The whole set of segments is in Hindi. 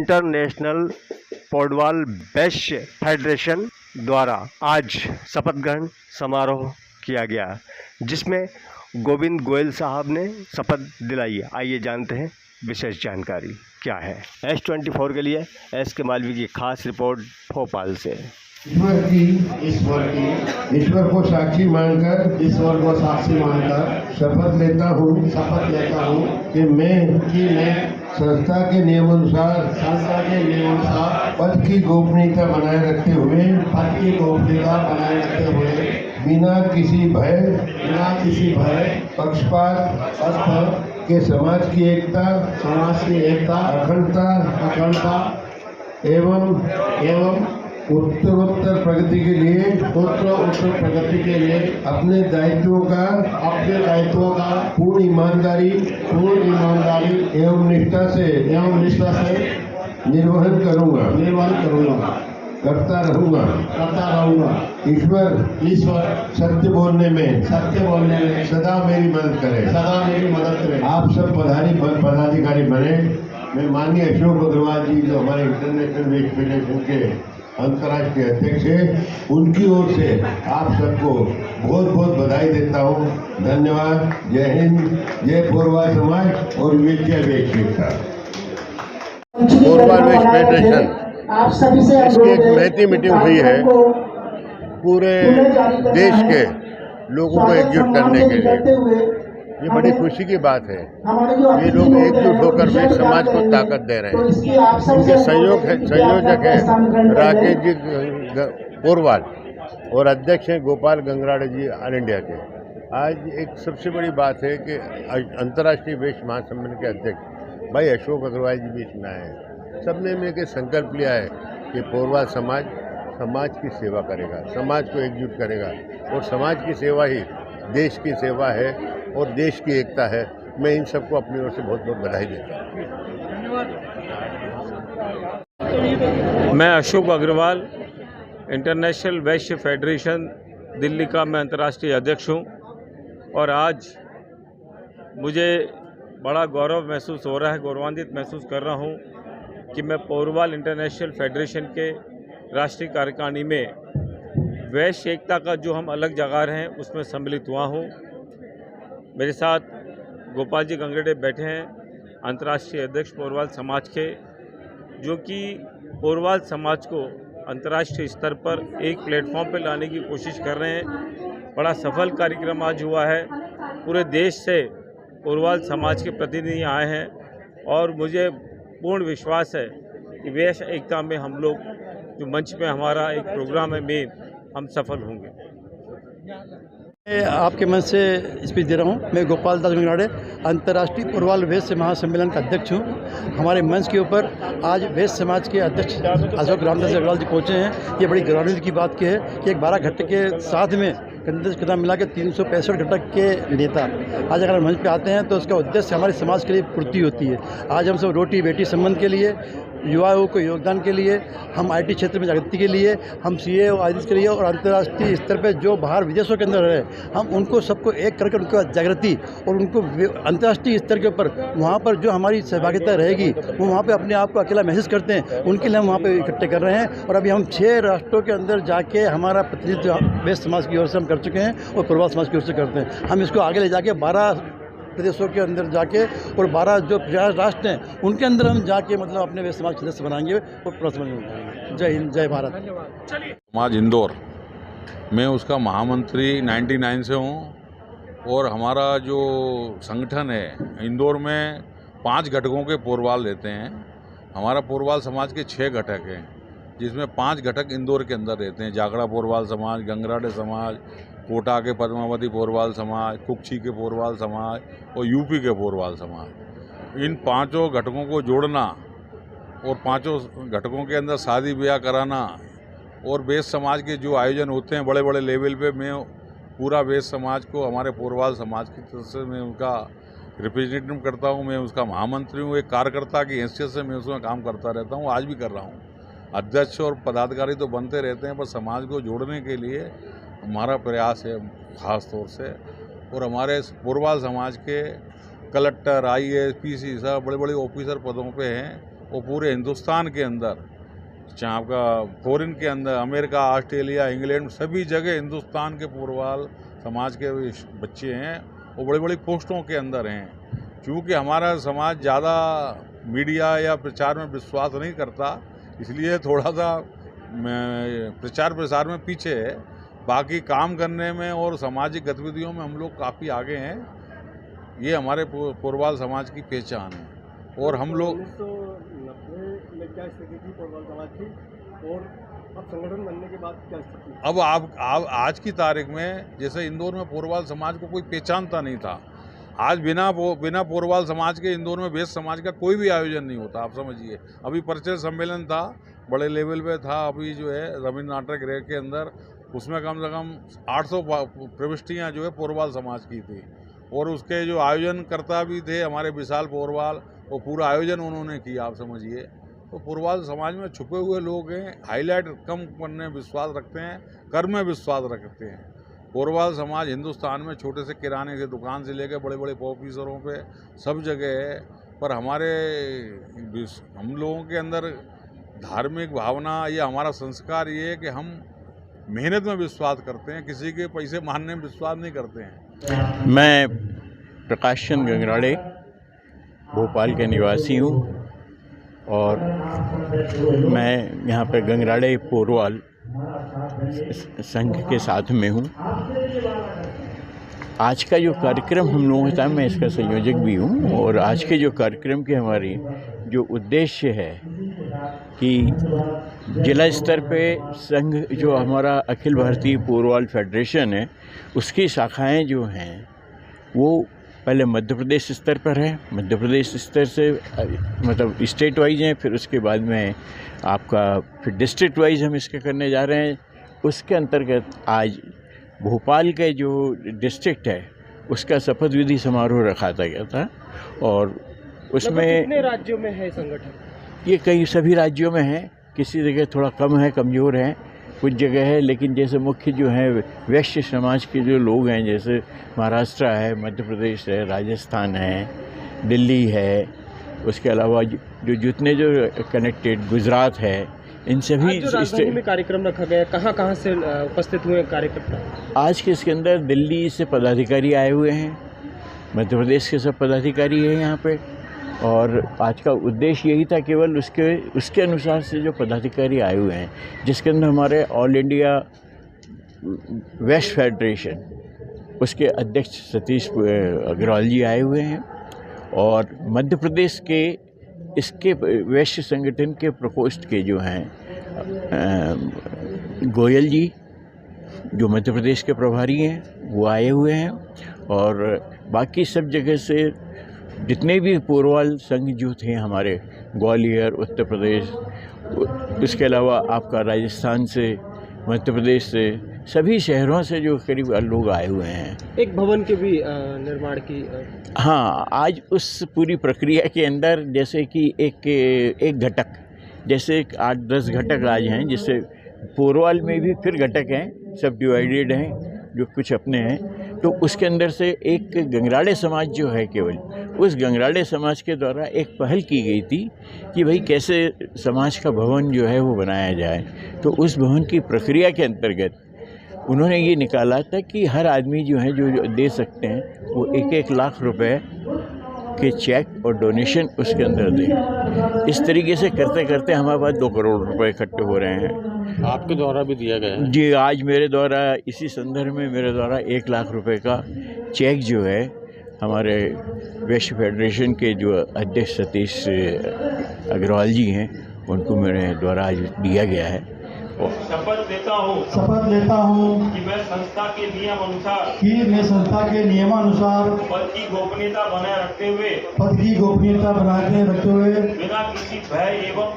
इंटरनेशनल पौडवाल वैश्य फेडरेशन द्वारा आज शपथ ग्रहण समारोह किया गया, जिसमें गोविंद गोयल साहब ने शपथ दिलाई। आइए जानते हैं विशेष जानकारी क्या है। S24 के लिए एस के मालवी की खास रिपोर्ट भोपाल से। ईश्वर को साक्षी मानकर शपथ लेता हूँ कि मैं संस्था के नियमानुसार पद की गोपनीयता बनाए रखते हुए बिना किसी भय पक्षपात के समाज की एकता अखंडता एवं उत्तरोत्तर प्रगति के लिए अपने दायित्वों का पूर्ण ईमानदारी एवं निष्ठा से निर्वहन करूँगा करता रहूँगा। ईश्वर सत्य बोलने में सदा मेरी मदद करे। आप सब पदाधिकारी बने। मैं माननीय अशोक अग्रवाल जी, जो हमारे इंटरनेशनल वेस्ट फेडरेशन के अंतर्राष्ट्रीय अध्यक्ष है, उनकी ओर से आप सबको बहुत बहुत बधाई देता हूँ। धन्यवाद। जय हिंद, जय पोरवाल समाज और विवेकिया वेश्या पोरवाल वेस्ट फेडरेशन। इसकी एक महती मीटिंग हुई है पूरे देश के लोगों को एकजुट करने के लिए। ये बड़ी खुशी की बात है। ये लोग एकजुट होकर भी समाज को ताकत दे रहे हैं। इनके संयोजक है राकेश जी पोरवाल और अध्यक्ष हैं गोपाल गंगराड़े जी ऑल इंडिया के। आज एक सबसे बड़ी बात है कि अंतर्राष्ट्रीय वेश्य महासम्मेलन के अध्यक्ष भाई अशोक अग्रवाल जी भी इसमें आए हैं। सबने मिलकर संकल्प लिया है कि पोरवाल समाज की सेवा करेगा, समाज को एकजुट करेगा और समाज की सेवा ही देश की सेवा है और देश की एकता है। मैं इन सबको अपनी ओर से बहुत बहुत बधाई देता हूँ। मैं अशोक अग्रवाल, इंटरनेशनल वैश्य फेडरेशन दिल्ली का मैं अंतर्राष्ट्रीय अध्यक्ष हूँ और आज मुझे बड़ा गौरव महसूस हो रहा है, गौरवान्वित महसूस कर रहा हूँ कि मैं पोरवाल इंटरनेशनल फेडरेशन के राष्ट्रीय कार्यकारिणी में वैश्य एकता का जो हम अलग जगह रहे हैं उसमें सम्मिलित हुआ हूँ। मेरे साथ गोपाल जी गंगरेड़े बैठे हैं, अंतर्राष्ट्रीय अध्यक्ष पोरवाल समाज के, जो कि पोरवाल समाज को अंतर्राष्ट्रीय स्तर पर एक प्लेटफॉर्म पर लाने की कोशिश कर रहे हैं। बड़ा सफल कार्यक्रम आज हुआ है। पूरे देश से पोरवाल समाज के प्रतिनिधि आए हैं और मुझे पूर्ण विश्वास है कि वैश्य एकता में हम लोग जो मंच पे हमारा एक प्रोग्राम है मेन, हम सफल होंगे। आपके मंच से स्पीच दे रहा हूँ। मैं गोपाल दास गंगराड़े, अंतर्राष्ट्रीय पोरवाल वैश्य महासम्मेलन का अध्यक्ष हूँ। हमारे मंच के ऊपर आज वैश्य समाज के अध्यक्ष अशोक रामदास अग्रवाल जी पहुँचे हैं। ये बड़ी गौरवान्वित की बात की है कि एक 12 घटक के साथ में कदम मिला के 365 घटक के नेता आज अगर मंच पे आते हैं तो उसका उद्देश्य हमारे समाज के लिए पूर्ति होती है। आज हम सब रोटी बेटी संबंध के लिए, युवाओं को योगदान के लिए, हम IT क्षेत्र में जागृति के लिए, हम CA और IDs के लिए और अंतर्राष्ट्रीय स्तर पर जो बाहर विदेशों के अंदर रहे, हम उनको सबको एक करके उनके बाद जागृति और उनको अंतर्राष्ट्रीय स्तर के ऊपर वहाँ पर जो हमारी सहभागिता रहेगी वो वहाँ पे अपने आप को अकेला महसूस करते हैं, उनके लिए हम वहाँ पे इकट्ठे कर रहे हैं। और अभी हम 6 राष्ट्रों के अंदर जाके हमारा प्रतिनिधित्व वैश्य समाज की ओर से हम कर चुके हैं और पोरवाल समाज की ओर से करते हैं। हम इसको आगे ले जाके 12 प्रदेशों के अंदर जाके और 12 जो राष्ट्र हैं उनके अंदर हम जाके मतलब अपने वैश्य समाज सदस्य बनाएंगे और प्रोत्साहन बनाएंगे। जय हिंद, जय भारत। समाज इंदौर, मैं उसका महामंत्री 99 से हूँ और हमारा जो संगठन है इंदौर में 5 घटकों के पोरवाल रहते हैं। हमारा पोरवाल समाज के 6 घटक हैं, जिसमें 5 घटक इंदौर के अंदर रहते हैं। जागड़ा पोरवाल समाज, गंगराड़े समाज, कोटा के पद्मावती पोरवाल समाज, कुक्षी के पोरवाल समाज और यूपी के पोरवाल समाज। इन 5 घटकों को जोड़ना और 5 घटकों के अंदर शादी ब्याह कराना और वैश्य समाज के जो आयोजन होते हैं बड़े बड़े लेवल पे, मैं पूरा वैश्य समाज को हमारे पोरवाल समाज की तरफ से मैं उनका रिप्रेजेंटेटिव करता हूँ। मैं उसका महामंत्री हूँ। एक कार्यकर्ता की हैसियत से मैं उसमें काम करता रहता हूँ, आज भी कर रहा हूँ। अध्यक्ष और पदाधिकारी तो बनते रहते हैं, पर समाज को जोड़ने के लिए हमारा प्रयास है ख़ास तौर से। और हमारे पोरवाल समाज के कलेक्टर, IAS, PC सब बड़े बड़े ऑफिसर पदों पे हैं वो पूरे हिंदुस्तान के अंदर, चाहे आपका फॉरेन के अंदर, अमेरिका, ऑस्ट्रेलिया, इंग्लैंड, सभी जगह हिंदुस्तान के पोरवाल समाज के बच्चे हैं, वो बड़ी बड़ी पोस्टों के अंदर हैं। क्योंकि हमारा समाज ज़्यादा मीडिया या प्रचार में विश्वास नहीं करता, इसलिए थोड़ा सा प्रचार प्रसार में पीछे है। बाकी काम करने में और सामाजिक गतिविधियों में हम लोग काफ़ी आगे हैं। ये हमारे पोरवाल समाज की पहचान है। और हम लोग 1990 में क्या स्थिति थी पोरवाल समाज की, और अब संगठन बनने के बाद क्या स्थिति? अब आप आज की तारीख में, जैसे इंदौर में पोरवाल समाज को कोई पहचानता नहीं था, आज बिना पोरवाल समाज के इंदौर में वैश्य समाज का कोई भी आयोजन नहीं होता। आप समझिए, अभी परिचय सम्मेलन था, बड़े लेवल पे था, अभी जो है रविंद्र नाटक गृह के अंदर, उसमें कम से कम 800 प्रविष्टियाँ जो है पोरवाल समाज की थी। और उसके जो आयोजनकर्ता भी थे हमारे विशाल पोरवाल, वो पूरा आयोजन उन्होंने किया। आप समझिए, तो पोरवाल समाज में छुपे हुए लोग हैं, हाईलाइट कम करने में विश्वास रखते हैं, कर में विश्वास रखते हैं। पोरवाल समाज हिंदुस्तान में छोटे से किराने की दुकान से लेकर बड़े बड़े ऑफिसरों पे सब जगह है। पर हम लोगों के अंदर धार्मिक भावना या हमारा संस्कार ये है कि हम मेहनत में विश्वास करते हैं, किसी के पैसे मानने में विश्वास नहीं करते हैं। मैं प्रकाश चंद गंगराड़े भोपाल के निवासी हूँ और मैं यहाँ पे गंगराड़े पोरवाल संघ के साथ में हूँ। आज का जो कार्यक्रम हम लोगों का, मैं इसका संयोजक भी हूँ, और आज के जो कार्यक्रम के हमारी जो उद्देश्य है कि जिला स्तर पे संघ जो हमारा अखिल भारतीय पोरवाल फेडरेशन है, उसकी शाखाएं जो हैं वो पहले मध्य प्रदेश स्तर पर है, मध्य प्रदेश स्तर से मतलब स्टेट वाइज हैं, फिर उसके बाद में आपका फिर डिस्ट्रिक्ट वाइज हम इसके करने जा रहे हैं। उसके अंतर्गत आज भोपाल के जो डिस्ट्रिक्ट है उसका शपथ विधि समारोह रखा गया था। और उसमें कितने राज्यों में है संगठन? ये कई सभी राज्यों में है, किसी जगह थोड़ा कम है, कमज़ोर है, कुछ जगह है, लेकिन जैसे मुख्य जो है वैश्य समाज के जो लोग हैं, जैसे महाराष्ट्र है, मध्य प्रदेश है, राजस्थान है, दिल्ली है, उसके अलावा जो जितने जो कनेक्टेड गुजरात है, इन सभी राजधानी में कार्यक्रम रखा गया, कहाँ से उपस्थित हुए कार्यकर्ता? आज के इसके अंदर दिल्ली से पदाधिकारी आए हुए हैं, मध्य प्रदेश के सब पदाधिकारी हैं यहाँ पे, और आज का उद्देश्य यही था केवल उसके अनुसार से जो पदाधिकारी आए हुए हैं, जिसके अंदर हमारे ऑल इंडिया वेस्ट फेडरेशन उसके अध्यक्ष सतीश अग्रवाल जी आए हुए हैं, और मध्य प्रदेश के इसके वैश्य संगठन के प्रकोष्ठ के जो हैं गोयल जी, जो मध्य प्रदेश के प्रभारी हैं, वो आए हुए हैं, और बाकी सब जगह से जितने भी पोरवाल संघ जो थे हमारे, ग्वालियर, उत्तर प्रदेश, इसके अलावा आपका राजस्थान से, मध्य प्रदेश से, सभी शहरों से जो करीब लोग आए हुए हैं। एक भवन के भी निर्माण की हाँ, आज उस पूरी प्रक्रिया के अंदर जैसे कि एक घटक, जैसे 8-10 घटक आज हैं, जिससे पोरवाल में भी फिर घटक हैं, सब डिवाइडेड हैं, जो कुछ अपने हैं, तो उसके अंदर से एक गंगराड़े समाज जो है, केवल उस गंगराड़े समाज के द्वारा एक पहल की गई थी कि भाई कैसे समाज का भवन जो है वो बनाया जाए। तो उस भवन की प्रक्रिया के अंतर्गत उन्होंने ये निकाला था कि हर आदमी जो है जो दे सकते हैं, वो 1-1 लाख रुपए के चेक और डोनेशन उसके अंदर दें। इस तरीके से करते करते हमारे पास 2 करोड़ रुपए इकट्ठे हो रहे हैं। आपके द्वारा भी दिया गया है? जी, आज मेरे द्वारा इसी संदर्भ में मेरे द्वारा 1 लाख रुपए का चेक जो है हमारे वैश्य फेडरेशन के जो अध्यक्ष सतीश अग्रवाल जी हैं, उनको मेरे द्वारा आज दिया गया है। शपथ लेता हूँ कि मैं संस्था के नियमानुसार पद की गोपनीयता बनाए रखते हुए बिना किसी भय एवं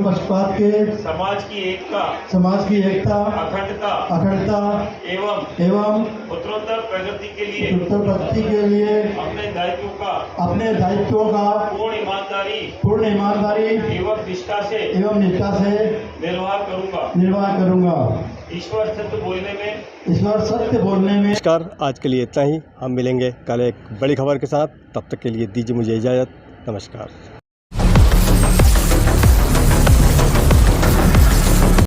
पक्षपात के समाज की एकता अखंडता एवं उत्तरोत्तर प्रगति के लिए अपने दायित्वों का पूर्ण ईमानदारी एवं निष्ठा से निर्वाह करूंगा। ईश्वर सत्य बोलने में। नमस्कार, आज के लिए इतना ही। हम मिलेंगे कल एक बड़ी खबर के साथ। तब तक के लिए दीजिए मुझे इजाज़त। नमस्कार।